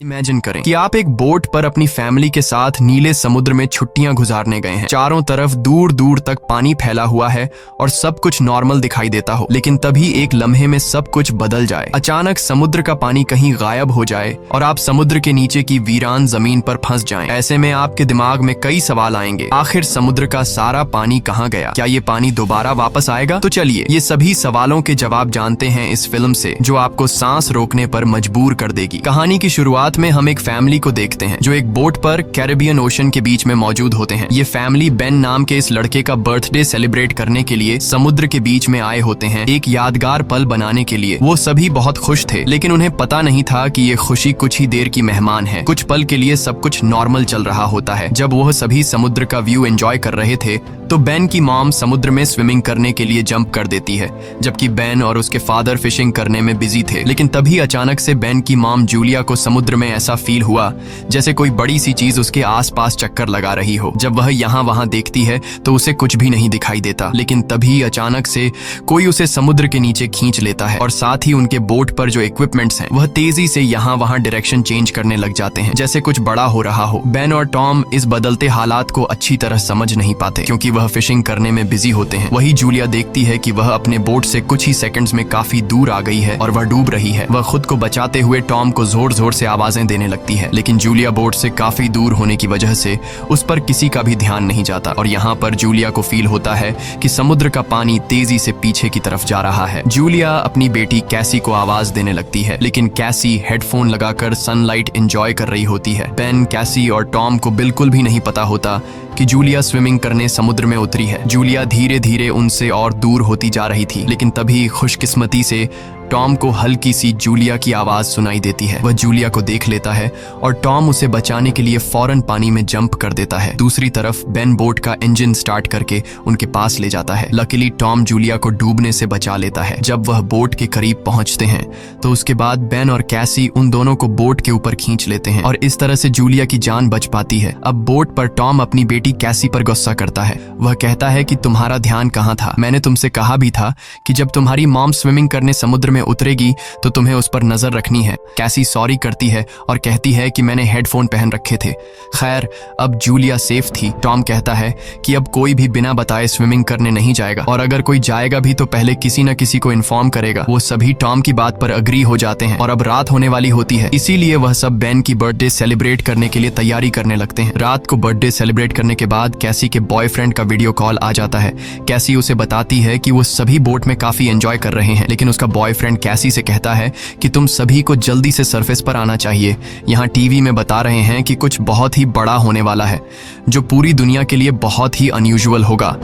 Imagine करें कि आप एक बोट पर अपनी फैमिली के साथ नीले समुद्र में छुट्टियां गुजारने गए हैं। चारों तरफ दूर दूर तक पानी फैला हुआ है और सब कुछ नॉर्मल दिखाई देता हो, लेकिन तभी एक लम्हे में सब कुछ बदल जाए। अचानक समुद्र का पानी कहीं गायब हो जाए और आप समुद्र के नीचे की वीरान जमीन पर फंस जाएं। ऐसे में आपके दिमाग में कई सवाल आएंगे। आखिर समुद्र का सारा पानी कहाँ गया? क्या ये पानी दोबारा वापस आएगा? तो चलिए ये सभी सवालों के जवाब जानते हैं इस फिल्म से, जो आपको सांस रोकने पर मजबूर कर देगी। कहानी की शुरुआत में हम एक फैमिली को देखते हैं जो एक बोट पर कैरेबियन ओशन के बीच में मौजूद होते हैं। ये फैमिली बेन नाम के इस लड़के का बर्थडे सेलिब्रेट करने के लिए समुद्र के बीच में आए होते हैं, एक यादगार पल बनाने के लिए। वो सभी बहुत खुश थे, लेकिन उन्हें पता नहीं था कि ये खुशी कुछ ही देर की मेहमान है। कुछ पल के लिए सब कुछ नॉर्मल चल रहा होता है। जब वह सभी समुद्र का व्यू एंजॉय कर रहे थे तो बेन की मॉम समुद्र में स्विमिंग करने के लिए जंप कर देती है, जबकि बेन और उसके फादर फिशिंग करने में बिजी थे। लेकिन तभी अचानक से बेन की मॉम जूलिया को समुद्र में ऐसा फील हुआ जैसे कोई बड़ी सी चीज उसके आसपास चक्कर लगा रही हो। जब वह यहाँ वहाँ देखती है तो उसे कुछ भी नहीं दिखाई देता, लेकिन तभी अचानक से कोई उसे समुद्र के नीचे खींच लेता है और साथ ही उनके बोट पर जो इक्विपमेंट्स हैं वह तेजी से यहाँ वहाँ डायरेक्शन चेंज करने लग जाते हैं, जैसे कुछ बड़ा हो रहा हो। बेन और टॉम इस बदलते हालात को अच्छी तरह समझ नहीं पाते क्योंकि वह फिशिंग करने में बिजी होते हैं। वही जूलिया देखती है कि वह अपने बोट से कुछ ही सेकंड्स में काफी दूर आ गई है और वह डूब रही है। वह खुद को बचाते हुए टॉम को जोर जोर से आवाजें देने लगती है, लेकिन जूलिया बोट से काफी दूर होने की वजह से उस पर किसी का भी ध्यान नहीं जाता। और यहाँ पर जूलिया को फील होता है कि समुद्र का पानी तेजी से पीछे की तरफ जा रहा है। जूलिया अपनी बेटी कैसी को आवाज देने लगती है, लेकिन कैसी हेडफोन लगाकर सनलाइट एंजॉय कर रही होती है। बेन, कैसी और टॉम को बिल्कुल भी नहीं पता होता कि जूलिया स्विमिंग करने समुद्र में उतरी है। जूलिया धीरे धीरे उनसे और दूर होती जा रही थी, लेकिन तभी खुशकिस्मती से टॉम को हल्की सी जूलिया की आवाज सुनाई देती है। वह जूलिया को देख लेता है और टॉम उसे बचाने के लिए फौरन पानी में जंप कर देता है। दूसरी तरफ बेन बोट का इंजन स्टार्ट करके उनके पास ले जाता है। लकीली टॉम जूलिया को डूबने से बचा लेता है। जब वह बोट के करीब पहुंचते हैं तो उसके बाद बेन और कैसी उन दोनों को बोट के ऊपर खींच लेते हैं और इस तरह से जूलिया की जान बच पाती है। अब बोट पर टॉम अपनी बेटी कैसी पर गुस्सा करता है। वह कहता है कि तुम्हारा ध्यान कहाँ था? मैंने तुमसे कहा भी था कि जब तुम्हारी मॉम स्विमिंग करने समुद्र में उतरेगी तो तुम्हें उस पर नजर रखनी है। कैसी सॉरी करती है और कहती है कि मैंने हेडफोन पहन रखे थे। खैर, अब जूलिया सेफ थी। टॉम कहता है कि अब कोई भी बिना बताए स्विमिंग करने नहीं जाएगा और अगर कोई जाएगा भी तो पहले किसी न किसी को इन्फॉर्म करेगा। वो सभी टॉम की बात पर अग्री हो जाते हैं और अब रात होने वाली होती है, इसीलिए वह सब बेन की बर्थडे सेलिब्रेट करने के लिए तैयारी करने लगते हैं। रात को बर्थडे सेलिब्रेट करने के बाद कैसी के बॉयफ्रेंड का वीडियो कॉल आ जाता है। कैसी उसे बताती है कि वो सभी बोट में काफी एंजॉय कर रहे हैं, लेकिन उसका बॉयफ्रेंड कैसी से कहता है कि तुम सभी को जल्दी से सरफेस पर आना चाहिए। यहाँ टीवी में बता रहे हैं कि कुछ बहुत ही बड़ा होने वाला है जो पूरी दुनिया के लिए बहुत ही अनयूजुअल होगा।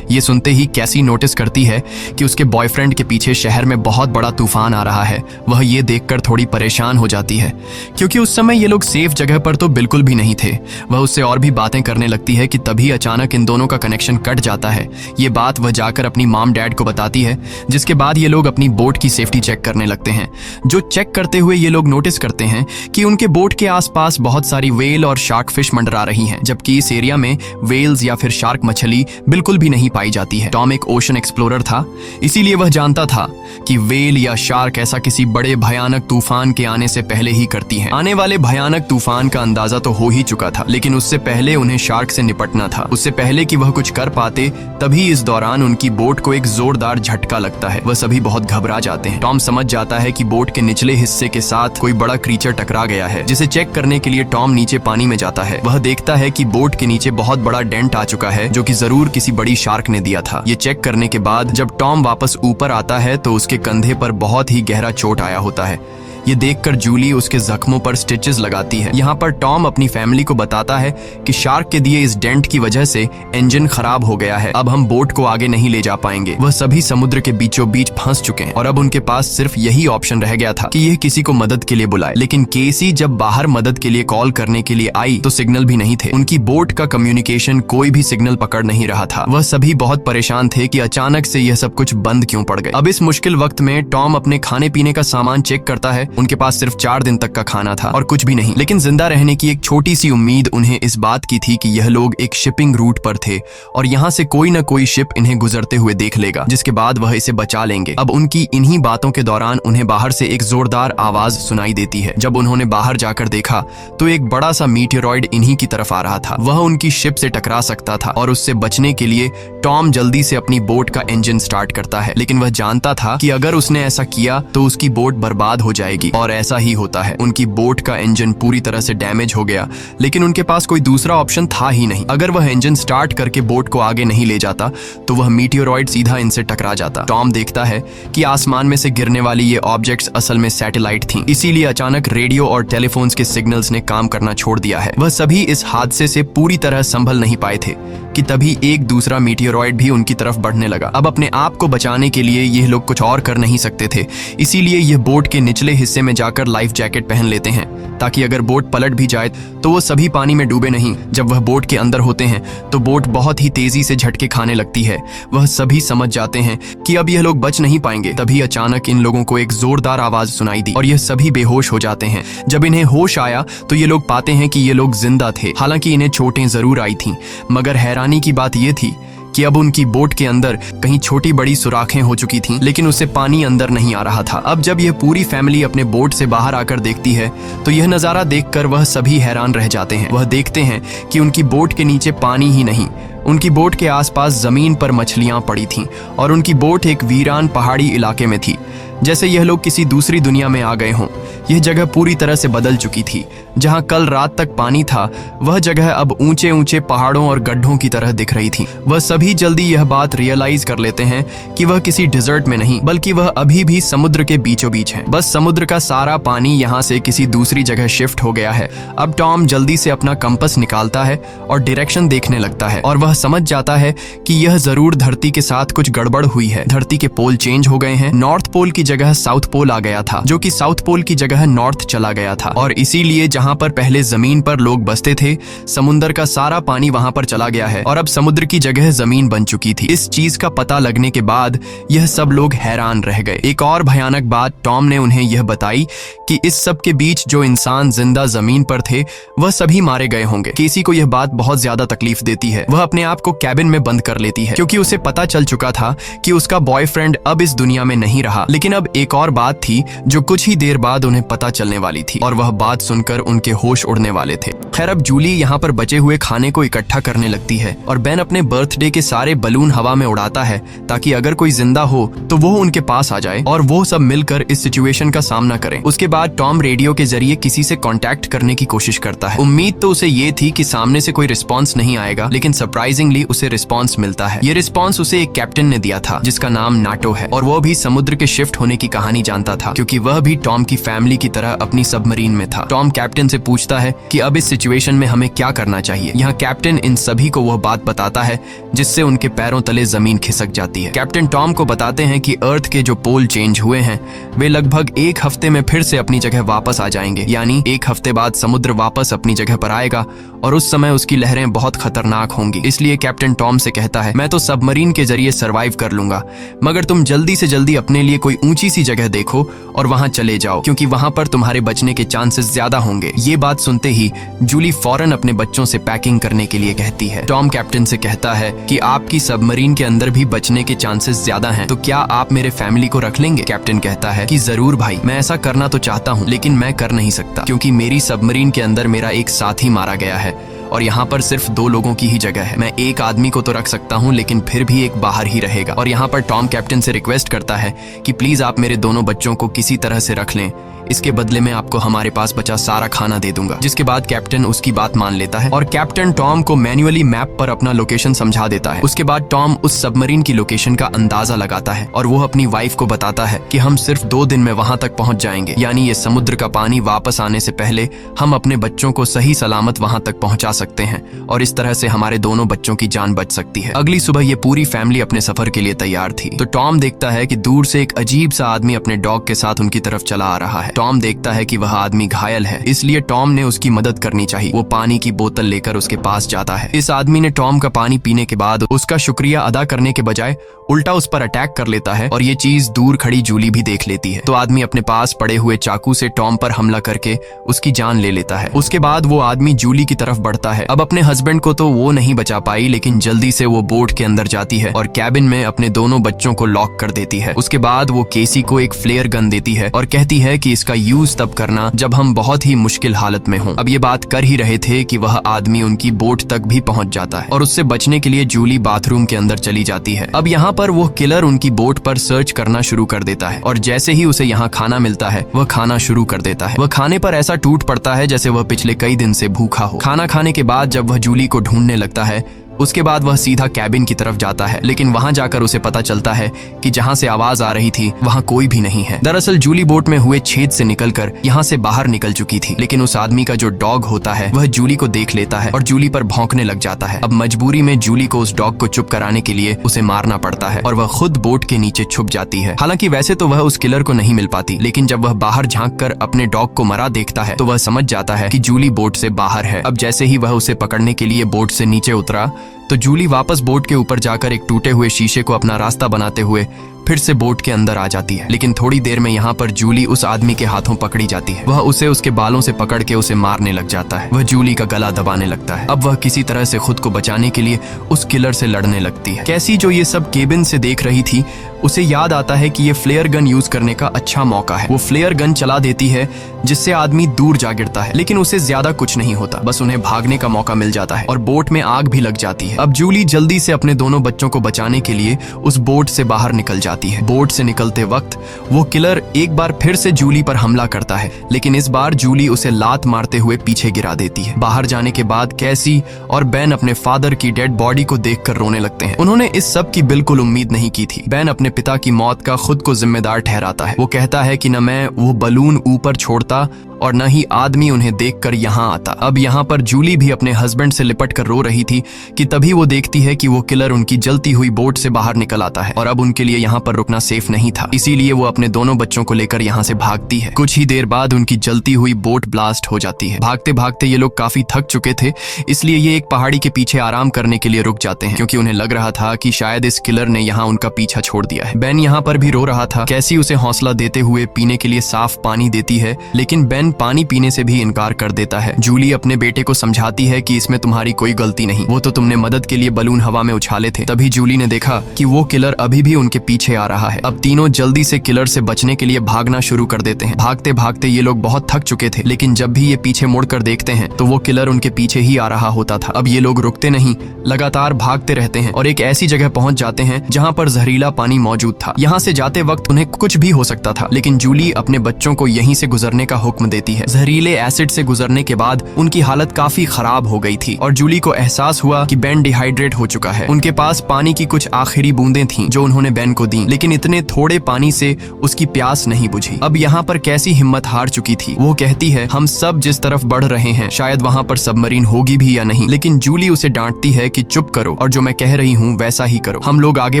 ये सुनते ही कैसी नोटिस करती है कि उसके बॉयफ्रेंड के पीछे शहर में बहुत बड़ा तूफान आ रहा है। वह ये देखकर थोड़ी परेशान हो जाती है क्योंकि उस समय ये लोग सेफ जगह पर तो बिल्कुल भी नहीं थे। वह उससे और भी बातें करने लगती है कि तभी अचानक इन दोनों का कनेक्शन कट जाता है। ये बात वह जाकर अपनी मॉम डैड को बताती है, जिसके बाद ये लोग अपनी बोट की सेफ्टी चेक करने लगते हैं। जो चेक करते हुए ये लोग नोटिस करते हैं कि उनके बोट के आसपास बहुत सारी वेल और शार्क फिश मंडरा रही हैं, जबकि इस एरिया में वेल्स या फिर शार्क मछली बिल्कुल भी नहीं पाई जाती है। टॉम एक ओशन एक्सप्लोरर था, इसीलिए वह जानता था कि वेल या शार्क ऐसा किसी बड़े भयानक तूफान के आने से पहले ही करती हैं। आने वाले भयानक तूफान का अंदाजा तो हो ही चुका था, लेकिन उससे पहले उन्हें शार्क से निपटना था। उससे पहले कि वह कुछ कर पाते तभी इस दौरान उनकी बोट को एक जोरदार झटका लगता है। वह सभी बहुत घबरा जाते हैं। टॉम समझ जाता है कि बोट के निचले हिस्से के साथ कोई बड़ा क्रीचर टकरा गया है, जिसे चेक करने के लिए टॉम नीचे पानी में जाता है। वह देखता है कि बोट के नीचे बहुत बड़ा डेंट आ चुका है, जो कि जरूर किसी बड़ी शार्क ने दिया था। ये चेक करने के बाद जब टॉम वापस ऊपर आता है तो उसके कंधे पर बहुत ही गहरा चोट आया होता है। ये देखकर जूली उसके जख्मों पर स्टिचेस लगाती है। यहाँ पर टॉम अपनी फैमिली को बताता है कि शार्क के दिए इस डेंट की वजह से इंजन खराब हो गया है, अब हम बोट को आगे नहीं ले जा पाएंगे। वह सभी समुद्र के बीचों बीच फंस चुके हैं और अब उनके पास सिर्फ यही ऑप्शन रह गया था कि यह किसी को मदद के लिए बुलाए। लेकिन केसी जब बाहर मदद के लिए कॉल करने के लिए आई तो सिग्नल भी नहीं थे। उनकी बोट का कम्युनिकेशन कोई भी सिग्नल पकड़ नहीं रहा था। वह सभी बहुत परेशान थे कि अचानक से यह सब कुछ बंद क्यों पड़ गए। अब इस मुश्किल वक्त में टॉम अपने खाने पीने का सामान चेक करता है उनके पास सिर्फ 4 दिन तक का खाना था और कुछ भी नहीं, लेकिन जिंदा रहने की एक छोटी सी उम्मीद उन्हें इस बात की थी कि यह लोग एक शिपिंग रूट पर थे और यहाँ से कोई न कोई शिप इन्हें गुजरते हुए देख लेगा, जिसके बाद वह इसे बचा लेंगे। अब उनकी इन्हीं बातों के दौरान उन्हें बाहर से एक जोरदार आवाज सुनाई देती है। जब उन्होंने बाहर जाकर देखा तो एक बड़ा सा मीटियोरॉइड इन्हीं की तरफ आ रहा था। वह उनकी शिप से टकरा सकता था और उससे बचने के लिए टॉम जल्दी से अपनी बोट का इंजन स्टार्ट करता है, लेकिन वह जानता था कि अगर उसने ऐसा किया तो उसकी बोट बर्बाद हो जाएगी और ऐसा ही होता है। उनकी बोट का इंजन पूरी तरह से डैमेज हो गया, लेकिन उनके पास कोई दूसरा ऑप्शन था ही नहीं। अगर वह इंजन स्टार्ट करके बोट को आगे नहीं ले जाता तो वह मीटियोरॉइड सीधा इनसे टकरा जाता। टॉम देखता है कि आसमान में से गिरने वाली ये ऑब्जेक्ट्स असल में सैटेलाइट थीं, इसीलिए अचानक रेडियो और टेलीफोन्स के सिग्नल्स ने काम करना छोड़ दिया है। वह सभी इस हादसे से पूरी तरह संभल नहीं पाए थे कि तभी एक दूसरा मीटियोरॉइड भी उनकी तरफ बढ़ने लगा। अब अपने आप को बचाने के लिए ये लोग कुछ और कर नहीं सकते थे, इसीलिए ये बोट के निचले हिस्से में जाकर लाइफ जैकेट पहन लेते हैं ताकि अगर बोट पलट भी जाए तो वो सभी पानी में डूबे नहीं। जब वह बोट के अंदर होते हैं तो बोट बहुत ही तेजी से झटके खाने लगती है। वह सभी समझ जाते हैं कि अब यह लोग बच नहीं पाएंगे। तभी अचानक इन लोगों को एक जोरदार आवाज सुनाई दी और यह सभी बेहोश हो जाते हैं। जब इन्हें होश आया तो ये लोग पाते हैं कि ये लोग जिंदा थे। हालांकि इन्हें चोटें जरूर आई थीं, मगर हैरानी की बात यह थी कि अब उनकी बोट के अंदर कहीं छोटी बड़ी सुराखें हो चुकी थीं, लेकिन उससे पानी अंदर नहीं आ रहा था। अब जब यह पूरी फैमिली अपने बोट से बाहर आकर देखती है तो यह नज़ारा देखकर वह सभी हैरान रह जाते हैं। वह देखते हैं कि उनकी बोट के नीचे पानी ही नहीं, उनकी बोट के आसपास जमीन पर मछलियां पड़ी थीं और उनकी बोट एक वीरान पहाड़ी इलाके में थी, जैसे यह लोग किसी दूसरी दुनिया में आ गए हों। यह जगह पूरी तरह से बदल चुकी थी। जहां कल रात तक पानी था वह जगह अब ऊंचे ऊंचे पहाड़ों और गड्ढों की तरह दिख रही थी। वह सभी जल्दी यह बात रियलाइज कर लेते हैं कि वह किसी डिजर्ट में नहीं बल्कि वह अभी भी समुद्र के बीचों बीच है। बस समुद्र का सारा पानी यहाँ से किसी दूसरी जगह शिफ्ट हो गया है। अब टॉम जल्दी से अपना कंपास निकालता है और डायरेक्शन देखने लगता है और वह समझ जाता है कि यह जरूर धरती के साथ कुछ गड़बड़ हुई है। धरती के पोल चेंज हो गए हैं। नॉर्थ पोल की जगह साउथ पोल आ गया था, जो कि साउथ पोल की जगह नॉर्थ चला गया था और इसीलिए जहां पर पहले जमीन पर लोग बसते थे समुद्र का सारा पानी वहां पर चला गया है और अब समुद्र की जगह जमीन बन चुकी थी। इस चीज का पता लगने के बाद यह सब लोग हैरान रह गए। एक और भयानक बात टॉम ने उन्हें यह बताई कि इस सब के बीच जो इंसान जिंदा जमीन पर थे वह सभी मारे गए होंगे। केसी को यह बात बहुत ज्यादा तकलीफ देती है। वह अपने आप को कैबिन में बंद कर लेती है क्योंकि उसे पता चल चुका था कि उसका बॉयफ्रेंड अब इस दुनिया में नहीं रहा। लेकिन अब एक और बात थी जो कुछ ही देर बाद उन्हें पता चलने वाली थी और वह बात सुनकर उनके होश उड़ने वाले थे। खैर अब जूली यहाँ पर बचे हुए खाने को इकट्ठा करने लगती है और बेन अपने बर्थडे के सारे बलून हवा में उड़ाता है ताकि अगर कोई जिंदा हो तो वो उनके पास आ जाए और वो सब मिलकर इस सिचुएशन का सामना करें। उसके बाद टॉम रेडियो के जरिए किसी से कांटेक्ट करने की कोशिश करता है। उम्मीद तो उसे ये थी कि सामने से कोई रिस्पॉन्स नहीं आएगा, लेकिन सरप्राइजिंगली उसे रिस्पॉन्स मिलता है। ये रिस्पॉन्स उसे एक कैप्टन ने दिया था जिसका नाम नाटो है और वो भी समुद्र के शिफ्ट होने की कहानी जानता था क्योंकि वह भी टॉम की फैमिली की तरह अपनी सबमरीन में था। टॉम कैप्टन से पूछता है कि अब इस सिचुएशन में हमें क्या करना चाहिए। यहाँ कैप्टन इन सभी को वह बात बताता है जिससे उनके पैरों तले जमीन खिसक जाती है। कैप्टन टॉम को बताते हैं कि अर्थ के जो पोल चेंज हुए हैं वे लगभग एक हफ्ते में फिर से अपनी जगह वापस आ जाएंगे, यानी एक हफ्ते बाद समुद्र वापस अपनी जगह पर आएगा और उस समय उसकी लहरें बहुत खतरनाक होंगी। इसलिए कैप्टन टॉम से कहता है मैं तो सबमरीन के जरिए सरवाइव कर लूंगा, मगर तुम जल्दी से जल्दी अपने लिए कोई ऊंची सी जगह देखो और वहां चले जाओ क्योंकि वहां पर तुम्हारे बचने के चांसेस ज्यादा होंगे। ये बात सुनते ही जूली फौरन अपने बच्चों से पैकिंग करने के लिए कहती है। टॉम कैप्टन से कहता है कि आपकी सबमरीन के अंदर भी बचने के चांसेस ज्यादा हैं, तो क्या आप मेरे फैमिली को रख लेंगे? कैप्टन कहता है कि जरूर भाई, मैं ऐसा करना तो चाहता हूँ लेकिन मैं कर नहीं सकता क्योंकि मेरी सबमरीन के अंदर मेरा एक साथी मारा गया है और यहाँ पर सिर्फ 2 लोगों की ही जगह है। मैं एक आदमी को तो रख सकता हूँ लेकिन फिर भी एक बाहर ही रहेगा। और यहाँ पर टॉम कैप्टन से रिक्वेस्ट करता है कि प्लीज आप मेरे दोनों बच्चों को किसी तरह से रख लें, इसके बदले में आपको हमारे पास बचा सारा खाना दे दूंगा। जिसके बाद कैप्टन उसकी बात मान लेता है और कैप्टन टॉम को मैन्युअली मैप पर अपना लोकेशन समझा देता है। उसके बाद टॉम उस सबमरीन की लोकेशन का अंदाजा लगाता है और वो अपनी वाइफ को बताता है कि हम सिर्फ 2 दिन में वहां तक पहुंच जाएंगे, यानी ये समुद्र का पानी वापस आने से पहले हम अपने बच्चों को सही सलामत वहां तक पहुंचा सकते हैं और इस तरह से हमारे दोनों बच्चों की जान बच सकती है। अगली सुबह ये पूरी फैमिली अपने सफर के लिए तैयार थी। तो टॉम देखता है कि दूर से एक अजीब सा आदमी अपने डॉग के साथ उनकी तरफ चला आ रहा है। टॉम देखता है कि वह आदमी घायल है, इसलिए टॉम ने उसकी मदद करनी चाहिए। वो पानी की बोतल लेकर उसके पास जाता है। इस आदमी ने टॉम का पानी पीने के बाद उसका शुक्रिया अदा करने के बजाय उल्टा उस पर अटैक कर लेता है और ये चीज दूर खड़ी जूली भी देख लेती है। तो आदमी अपने पास पड़े हुए चाकू से टॉम पर हमला करके उसकी जान ले लेता है। उसके बाद वो आदमी जूली की तरफ बढ़ता है। अब अपने हस्बैंड को तो वो नहीं बचा पाई, लेकिन जल्दी से वो बोट के अंदर जाती है और कैबिन में अपने दोनों बच्चों को लॉक कर देती है। उसके बाद वो केसी को एक फ्लेयर गन देती है और कहती है कि इसका यूज तब करना जब हम बहुत ही मुश्किल हालत में हों। अब ये बात कर ही रहे थे कि वह आदमी उनकी बोट तक भी पहुंच जाता है और उससे बचने के लिए जूली बाथरूम के अंदर चली जाती है। अब यहाँ पर वो किलर उनकी बोट पर सर्च करना शुरू कर देता है और जैसे ही उसे यहाँ खाना मिलता है वह खाना शुरू कर देता है। वह खाने पर ऐसा टूट पड़ता है जैसे वह पिछले कई दिन से भूखा हो। खाना खाने के बाद जब वह जूली को ढूंढने लगता है, उसके बाद वह सीधा कैबिन की तरफ जाता है, लेकिन वहां जाकर उसे पता चलता है कि जहां से आवाज आ रही थी वहां कोई भी नहीं है। दरअसल जूली बोट में हुए छेद से निकलकर यहां से बाहर निकल चुकी थी, लेकिन उस आदमी का जो डॉग होता है वह जूली को देख लेता है और जूली पर भौंकने लग जाता है। अब मजबूरी में जूली को उस डॉग को चुप कराने के लिए उसे मारना पड़ता है और वह खुद बोट के नीचे छुप जाती है। हालांकि वैसे तो वह उस किलर को नहीं मिल पाती, लेकिन जब वह बाहर झांक कर अपने डॉग को मरा देखता है तो वह समझ जाता है कि जूली बोट से बाहर है। अब जैसे ही वह उसे पकड़ने के लिए बोट से नीचे उतरा तो जूली वापस बोट के ऊपर जाकर एक टूटे हुए शीशे को अपना रास्ता बनाते हुए फिर से बोट के अंदर आ जाती है। लेकिन थोड़ी देर में यहाँ पर जूली उस आदमी के हाथों पकड़ी जाती है। वह उसे उसके बालों से पकड़ के उसे मारने लग जाता है। वह जूली का गला दबाने लगता है। अब वह किसी तरह से खुद को बचाने के लिए उस किलर से लड़ने लगती है। कैसी जो ये सब केबिन से देख रही थी, उसे याद आता है कि ये फ्लेयर गन यूज करने का अच्छा मौका है। वो फ्लेयर गन चला देती है जिससे आदमी दूर जा गिरता है, लेकिन उसे ज्यादा कुछ नहीं होता, बस उन्हें भागने का मौका मिल जाता है और बोट में आग भी लग जाती है। अब जूली जल्दी से अपने दोनों बच्चों को बचाने के लिए उस बोट से बाहर निकल जाती है। बोट से निकलते वक्त वो किलर एक बार फिर से जूली पर हमला करता है, लेकिन इस बार जूली उसे लात मारते हुए पीछे गिरा देती है। बाहर जाने के बाद कैसी और बेन अपने फादर की डेड बॉडी को देखकर रोने लगते हैं। उन्होंने इस सब की बिल्कुल उम्मीद नहीं की थी। बेन अपने पिता की मौत का खुद को जिम्मेदार ठहराता है। वो कहता है कि न मैं वो बलून ऊपर छोड़ता और न ही आदमी उन्हें देखकर यहाँ आता। अब यहाँ पर जूली भी अपने हस्बैंड से लिपट कर रो रही थी कि तभी वो देखती है कि वो किलर उनकी जलती हुई बोट से बाहर निकल आता है और अब उनके लिए यहाँ पर रुकना सेफ नहीं था, इसीलिए वो अपने दोनों बच्चों को लेकर यहाँ से भागती है। कुछ ही देर बाद उनकी जलती हुई बोट ब्लास्ट हो जाती है। भागते भागते ये लोग काफी थक चुके थे, इसलिए ये एक पहाड़ी के पीछे आराम करने के लिए रुक जाते हैं, क्योंकि उन्हें लग रहा था कि शायद इस किलर ने यहाँ उनका पीछा छोड़ दिया है। बेन यहाँ पर भी रो रहा था। कैसी उसे हौसला देते हुए पीने के लिए साफ पानी देती है, लेकिन बेन पानी पीने से भी इनकार कर देता है। जूली अपने बेटे को समझाती है कि इसमें तुम्हारी कोई गलती नहीं, वो तो तुमने मदद के लिए बलून हवा में उछाले थे। तभी जूली ने देखा कि वो किलर अभी भी उनके पीछे आ रहा है। अब तीनों जल्दी से किलर से बचने के लिए भागना शुरू कर देते हैं। भागते भागते ये लोग बहुत थक चुके थे, लेकिन जब भी ये पीछे मुड़कर देखते हैं तो वो किलर उनके पीछे ही आ रहा होता था। अब ये लोग रुकते नहीं, लगातार भागते रहते हैं और एक ऐसी जगह पहुंच जाते हैं जहां पर जहरीला पानी मौजूद था। यहाँ से जाते वक्त उन्हें कुछ भी हो सकता था, लेकिन जूली अपने बच्चों को यहीं से गुजरने का हुक्म देती है। जहरीले एसिड से गुजरने के बाद उनकी हालत काफी खराब हो गई थी और जूली को एहसास हुआ कि बेन डिहाइड्रेट हो चुका है। उनके पास पानी की कुछ आखिरी बूंदें थीं जो उन्होंने बेन को दी, लेकिन इतने थोड़े पानी से उसकी प्यास नहीं बुझी। अब यहाँ पर कैसी हिम्मत हार चुकी थी। वो कहती है, हम सब जिस तरफ बढ़ रहे हैं शायद वहाँ पर सबमरीन होगी भी या नहीं, लेकिन जूली उसे डांटती है कि चुप करो और जो मैं कह रही हूँ वैसा ही करो। हम लोग आगे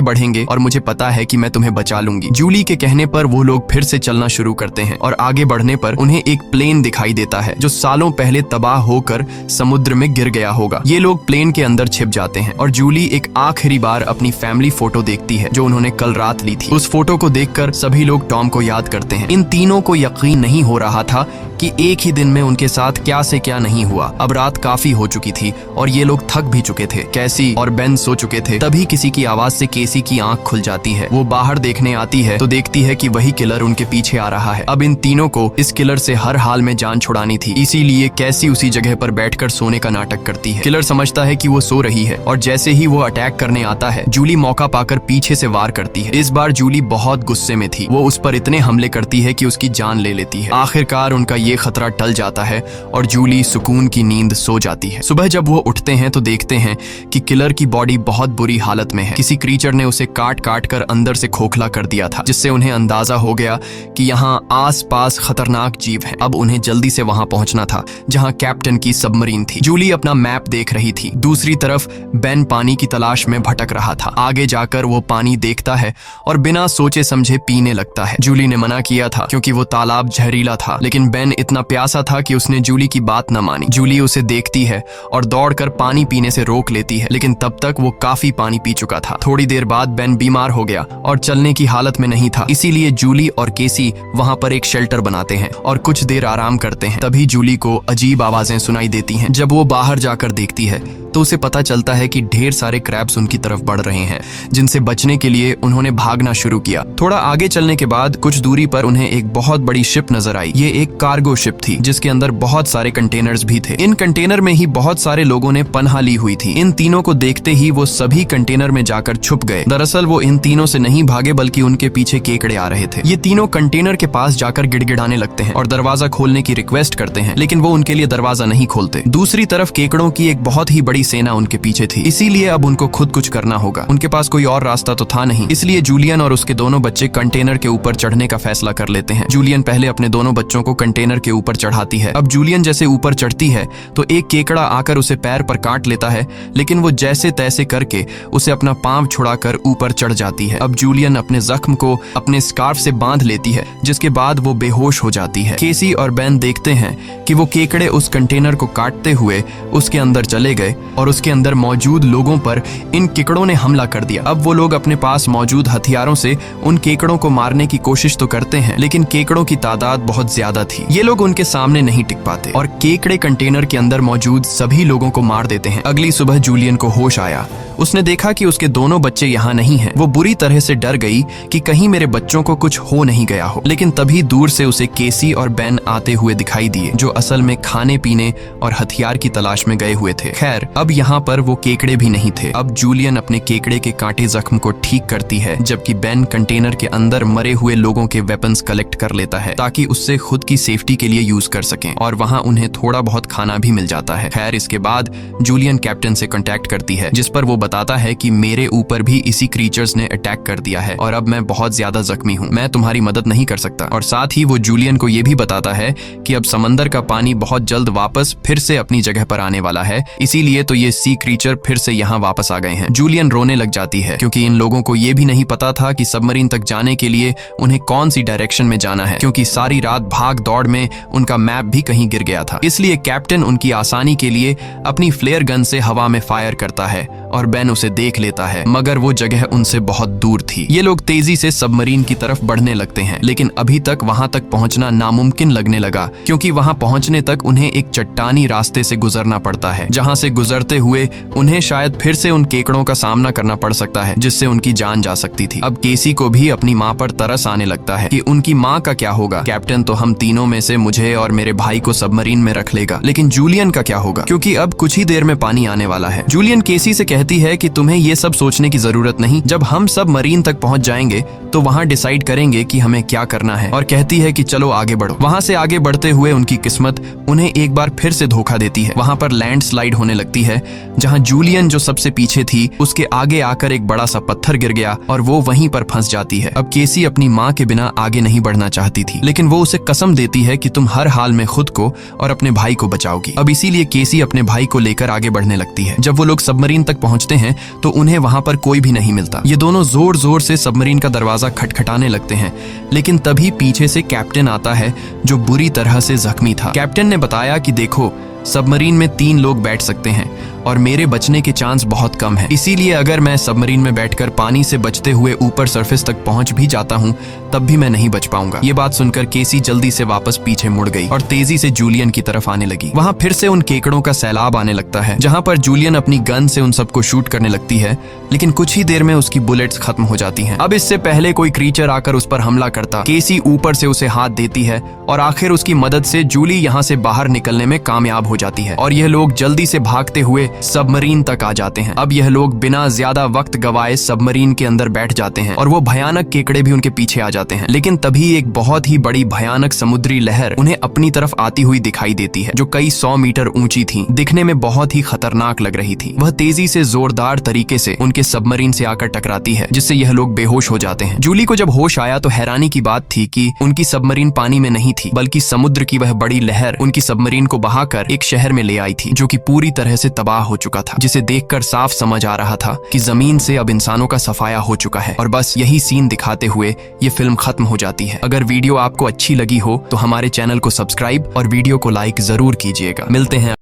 बढ़ेंगे और मुझे पता है कि मैं तुम्हें बचा लूंगी। जूली के कहने पर वो लोग फिर से चलना शुरू करते हैं और आगे बढ़ने पर उन्हें एक प्लेन दिखाई देता है जो सालों पहले तबाह होकर समुद्र में गिर गया होगा। ये लोग प्लेन के अंदर छिप जाते हैं और जूली एक आखिरी बार अपनी फैमिली फोटो देखती है जो उन्होंने कल रात ली थी। उस फोटो को देखकर सभी लोग टॉम को याद करते हैं। इन तीनों को यकीन नहीं हो रहा था कि एक ही दिन में उनके साथ क्या से क्या नहीं हुआ। अब रात काफी हो चुकी थी और ये लोग थक भी चुके थे। कैसी और बेन सो चुके थे। तभी किसी की आवाज से केसी की आंख खुल जाती है। वो बाहर देखने आती है तो देखती है कि वही किलर उनके पीछे आ रहा है। अब इन तीनों को इस किलर से हर हाल में जान छुड़ानी थी, इसीलिए कैसी उसी जगह पर बैठकर सोने का नाटक करती है। किलर समझता है कि वो सो रही है और जैसे ही वो अटैक करने आता है जूली मौका पाकर पीछे से वार करती है। इस बार जूली बहुत गुस्से में थी। वो उस पर इतने हमले करती है कि उसकी जान ले लेती है। आखिरकार उनका ये खतरा टल जाता है और जूली सुकून की नींद सो जाती है। सुबह जब वो उठते हैं तो देखते हैं कि किलर की बॉडी बहुत बुरी हालत में है। किसी क्रीचर ने उसे काट काट कर अंदर से खोखला कर दिया था, जिससे उन्हें अंदाजा हो गया कि यहाँ आस पास खतरनाक जीव है। अब उन्हें जल्दी से वहां पहुंचना था जहां कैप्टन की सबमरीन थी। जूली अपना मैप देख रही थी। दूसरी तरफ बेन पानी की तलाश में भटक रहा था। आगे जाकर वो पानी देखता है और बिना सोचे समझे पीने लगता है। जूली ने मना किया था क्योंकि वो तालाब जहरीला था, लेकिन बेन इतना प्यासा था कि उसने जूली की बात न मानी। जूली उसे देखती है और दौड़कर पानी पीने से रोक लेती है, लेकिन तब तक वो काफी पानी पी चुका था। थोड़ी देर बाद बेन बीमार हो गया और चलने की हालत में नहीं था, इसीलिए जूली और केसी वहां पर एक शेल्टर बनाते हैं और कुछ देर आराम करते हैं। तभी जूली को अजीब आवाजें सुनाई देती हैं। जब वो बाहर जाकर देखती है तो उसे पता चलता है कि ढेर सारे क्रैब्स उनकी तरफ बढ़ रहे हैं, जिनसे बचने के लिए उन्होंने भागना शुरू किया। थोड़ा आगे चलने के बाद कुछ दूरी पर उन्हें एक बहुत बड़ी शिप नजर आई। ये एक कार्गो शिप थी जिसके अंदर बहुत सारे कंटेनर्स भी थे। इन कंटेनर में ही बहुत सारे लोगों ने पनाह ली हुई थी। इन तीनों को देखते ही वो सभी कंटेनर में जाकर छुप गए। दरअसल वो इन तीनों से नहीं भागे, बल्कि उनके पीछे केकड़े आ रहे थे। ये तीनों कंटेनर के पास जाकर गिड़गिड़ाने लगते हैं और दरवाजा खोलने की रिक्वेस्ट करते हैं, लेकिन वो उनके लिए दरवाजा नहीं खोलते। दूसरी तरफ केकड़ों की एक बहुत ही बड़ी सेना उनके पीछे थी, इसीलिए अब उनको खुद कुछ करना होगा। उनके पास कोई और रास्ता तो था नहीं, इसलिए जूलियन और उसके दोनों बच्चे कंटेनर के ऊपर चढ़ने का फैसला कर लेते हैं। जूलियन पहले अपने दोनों बच्चों को कंटेनर के ऊपर चढ़ाती है। अब जूलियन जैसे ऊपर चढ़ती है तो एक केकड़ा आकर उसे पैर पर काट लेता है, लेकिन वो जैसे तैसे करके उसे अपना पांव छुड़ाकर ऊपर चढ़ जाती है। अब जूलियन अपने जख्म को अपने स्कार्फ से बांध लेती है, जिसके बाद वो बेहोश हो जाती है। केसी और बेन देखते हैं कि वो केकड़े उस कंटेनर को काटते हुए उसके अंदर चले गए और उसके अंदर मौजूद लोगों पर इन केकड़ों ने हमला कर दिया। अब वो लोग अपने पास मौजूद हथियारों से उन केकड़ों को मारने की कोशिश तो करते हैं, लेकिन केकड़ों की तादाद बहुत ज्यादा थी। ये लोग उनके सामने नहीं टिक पाते और केकड़े कंटेनर के अंदर मौजूद सभी लोगों को मार देते हैं। अगली सुबह जूलियन को होश आया। उसने देखा कि उसके दोनों बच्चे यहाँ नहीं हैं। वो बुरी तरह से डर गई कि कहीं मेरे बच्चों को कुछ हो नहीं गया हो, लेकिन तभी दूर से उसे केसी और बेन आते हुए दिखाई दिए, जो असल में खाने पीने और हथियार की तलाश में गए हुए थे। खैर, अब यहाँ पर वो केकड़े भी नहीं थे। अब जूलियन अपने केकड़े के कांटे जख्म को ठीक करती है, जबकि बेन कंटेनर के अंदर मरे हुए लोगों के वेपन्स कलेक्ट कर लेता है ताकि उससे खुद की सेफ्टी के लिए यूज कर सकें, और वहाँ उन्हें थोड़ा बहुत खाना भी मिल जाता है। खैर, इसके बाद जूलियन कैप्टन से कांटेक्ट करती है, जिस पर वो बताता है कि मेरे ऊपर भी इसी क्रीचर्स ने अटैक कर दिया है और अब मैं बहुत ज्यादा जख्मी हूँ, मैं तुम्हारी मदद नहीं कर सकता। और साथ ही वो जूलियन को ये भी बताता है कि अब समंदर का पानी बहुत जल्द वापस फिर से अपनी जगह पर आने वाला है, इसीलिए तो ये सी क्रीचर फिर से यहाँ वापस आ गए हैं। जूलियन रोने लग जाती है क्योंकि इन लोगों को ये भी नहीं पता था कि सबमरीन तक जाने के लिए उन्हें कौन सी डायरेक्शन में जाना है, क्योंकि सारी रात भाग दौड़ में उनका मैप भी कहीं गिर गया था। इसलिए कैप्टन उनकी आसानी के लिए अपनी फ्लेयर गन से हवा में फायर करता है और बेन उसे देख लेता है, मगर वो जगह उनसे बहुत दूर थी। ये लोग तेजी से सबमरीन की तरफ बढ़ने लगते हैं, लेकिन अभी तक वहां तक पहुंचना नामुमकिन लगने लगा, क्योंकि वहां पहुंचने तक उन्हें एक चट्टानी रास्ते से गुजरना पड़ता है, जहां से गुजरते हुए उन्हें शायद फिर से उन केकड़ों का सामना करना पड़ सकता है, जिससे उनकी जान जा सकती थी। अब केसी को भी अपनी माँ पर तरस आने लगता है कि उनकी माँ का क्या होगा। कैप्टन तो हम तीनों में से मुझे और मेरे भाई को सबमरीन में रख लेगा, लेकिन जूलियन का क्या होगा, क्योंकि अब कुछ ही देर में पानी आने वाला है। जूलियन केसी से कहती है कि तुम्हें ये सब सोचने की जरूरत नहीं, जब हम सब मरीन तक पहुंच जाएंगे तो वहां डिसाइड करेंगे कि हमें क्या करना है, और कहती है कि चलो आगे बढ़ो। वहां से आगे बढ़ते हुए उनकी किस्मत उन्हें एक बार फिर से धोखा देती है। वहां पर लैंडस्लाइड होने लगती है, जहां जूलियन जो सबसे पीछे थी उसके आगे आकर एक बड़ा सा पत्थर गिर गया और वो वहीं पर फंस जाती है। अब केसी अपनी माँ के बिना आगे नहीं बढ़ना चाहती थी, लेकिन वो उसे कसम देती है कि तुम हर हाल में खुद को और अपने भाई को बचाओगी। अब इसीलिए केसी अपने भाई को लेकर आगे बढ़ने लगती है। जब वो लोग सबमरीन तक पहुंचते हैं तो उन्हें वहां पर कोई भी नहीं मिलता। ये दोनों जोर जोर से सबमरीन का दरवाजा खटखटाने लगते हैं, लेकिन तभी पीछे से कैप्टन आता है, जो बुरी तरह से जख्मी था। कैप्टन ने बताया कि देखो, सबमरीन में 3 लोग बैठ सकते हैं और मेरे बचने के चांस बहुत कम है, इसीलिए अगर मैं सबमरीन में बैठकर पानी से बचते हुए ऊपर सरफेस तक पहुंच भी जाता हूं तब भी मैं नहीं बच पाऊंगा। ये बात सुनकर केसी जल्दी से वापस पीछे मुड़ गई और तेजी से जूलियन की तरफ आने लगी। वहां फिर से उन केकड़ों का सैलाब आने लगता है, जहां पर जूलियन अपनी गन से उन सबको शूट करने लगती है, लेकिन कुछ ही देर में उसकी बुलेट्स खत्म हो जाती हैं। अब इससे पहले कोई क्रीचर आकर उस पर हमला करता, केसी ऊपर से उसे हाथ देती है और आखिर उसकी मदद से जूली यहाँ से बाहर निकलने में कामयाब हो जाती है और यह लोग जल्दी से भागते हुए सबमरीन तक आ जाते हैं। अब यह लोग बिना ज्यादा वक्त गवाए सबमरीन के अंदर बैठ जाते हैं और वो भयानक केकड़े भी उनके पीछे आ जाते हैं, लेकिन तभी एक बहुत ही बड़ी भयानक समुद्री लहर उन्हें अपनी तरफ आती हुई दिखाई देती है, जो कई 100 मीटर ऊंची थी, दिखने में बहुत ही खतरनाक लग रही थी। वह तेजी से जोरदार तरीके से उनके के सबमरीन से आकर टकराती है, जिससे यह लोग बेहोश हो जाते हैं। जूली को जब होश आया तो हैरानी की बात थी कि उनकी सबमरीन पानी में नहीं थी, बल्कि समुद्र की वह बड़ी लहर उनकी सबमरीन को बहाकर एक शहर में ले आई थी, जो कि पूरी तरह से तबाह हो चुका था, जिसे देखकर साफ समझ आ रहा था कि जमीन से अब इंसानों का सफाया हो चुका है। और बस यही सीन दिखाते हुए ये फिल्म खत्म हो जाती है। अगर वीडियो आपको अच्छी लगी हो तो हमारे चैनल को सब्सक्राइब और वीडियो को लाइक जरूर कीजिएगा। मिलते हैं।